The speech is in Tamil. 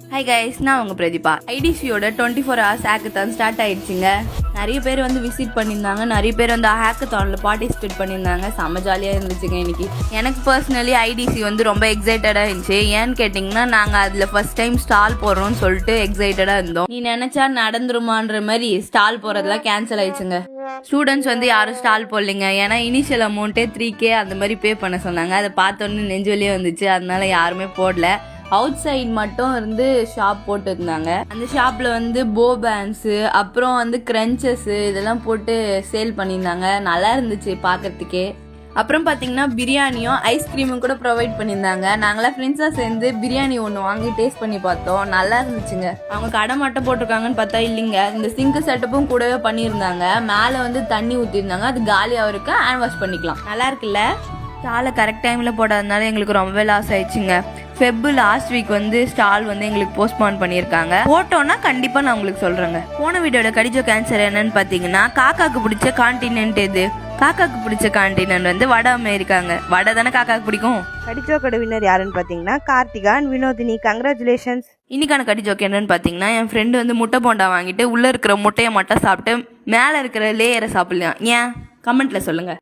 ஹாய் கைஸ், நான் உங்கள் பிரதீபா. ஐடிசியோட 24 hours ஹேக்கத்தான் ஸ்டார்ட் ஆயிடுச்சுங்க. நிறைய பேர் வந்து விசிட் பண்ணியிருந்தாங்க, நிறைய பேர் வந்து ஹேக்கத்தானில் பார்ட்டிசிபேட் பண்ணியிருந்தாங்க. செம்ம ஜாலியாக இருந்துச்சுங்க இன்னைக்கு. எனக்கு பர்சனலி ஐடிசி வந்து ரொம்ப எக்ஸைட்டடாக இருந்துச்சு. ஏன்னு கேட்டிங்கன்னா, நாங்கள் அதில் ஃபர்ஸ்ட் டைம் ஸ்டால் போடுறோம்னு சொல்லிட்டு எக்ஸைட்டடாக இருந்தோம். நீ நினச்சா நடந்துருமான்ற மாதிரி ஸ்டால் போகிறதுலாம் கேன்சல் ஆயிடுச்சுங்க. ஸ்டூடெண்ட்ஸ் வந்து யாரும் ஸ்டால் போடலைங்க. ஏன்னா இனிஷியல் அமௌண்ட்டே 3K அந்த மாதிரி பே பண்ண சொன்னாங்க. அதை பார்த்தோன்னே நெஞ்சு வலியே வந்துச்சு. அதனால யாருமே போடல. அவுட் சைட் மட்டும் இருந்து ஷாப் போட்டு இருந்தாங்க. அந்த ஷாப்பில் வந்து போ பேண்ட்ஸு, அப்புறம் வந்து க்ரன்ச்சஸ்ஸு இதெல்லாம் போட்டு சேல் பண்ணியிருந்தாங்க. நல்லா இருந்துச்சு பார்க்கறதுக்கே. அப்புறம் பார்த்தீங்கன்னா பிரியாணியும் ஐஸ்கிரீமும் கூட ப்ரொவைட் பண்ணியிருந்தாங்க. நாங்களாம் ஃப்ரெண்ட்ஸாக சேர்ந்து பிரியாணி ஒன்று வாங்கி டேஸ்ட் பண்ணி பார்த்தோம். நல்லா இருந்துச்சுங்க. அவங்க கடை மட்டும் போட்டிருக்காங்கன்னு பார்த்தா இல்லைங்க, இந்த சிங்க் செட்டப்பும் கூடவே பண்ணியிருந்தாங்க. மேலே வந்து தண்ணி ஊற்றிருந்தாங்க. அது காலியாக இருக்கு, ஹேண்ட் வாஷ் பண்ணிக்கலாம். நல்லா இருக்குல்ல? ஸ்டாலை கரெக்ட் டைமில் போடாதனால எங்களுக்கு ரொம்பவே லாஸ் ஆயிடுச்சுங்க. ஃபெப்பு லாஸ்ட் வீக் வந்து ஸ்டால் வந்து எங்களுக்கு போஸ்ட்போன் பண்ணியிருக்காங்க. போட்டோன்னா கண்டிப்பாக நான் உங்களுக்கு சொல்கிறேங்க. போன வீடியோட கடிஜோ கேன்சர் என்னன்னு பார்த்தீங்கன்னா, காக்காக்கு பிடிச்ச கான்டினென்ட் எது? காக்காக்கு பிடிச்ச கான்டினென்ட் வந்து வட அமெரிக்காங்க. வடை தானே காக்காக்கு பிடிக்கும். கடிஜோக்கோட வின்னர் யாருன்னு பார்த்தீங்கன்னா கார்த்திகா அண்ட் வினோதினி. கங்க்ராச்சுலேஷன்ஸ். இன்னைக்கான கடிஜோக்கு என்னன்னு பார்த்தீங்கன்னா, என் ஃப்ரெண்டு வந்து முட்டை போண்டா வாங்கிட்டு உள்ளே இருக்கிற முட்டையை மட்டும் சாப்பிட்டு மேலே இருக்கிற லேயரை சாப்பிடலாம். ஏன்? கமெண்ட்டில் சொல்லுங்கள்.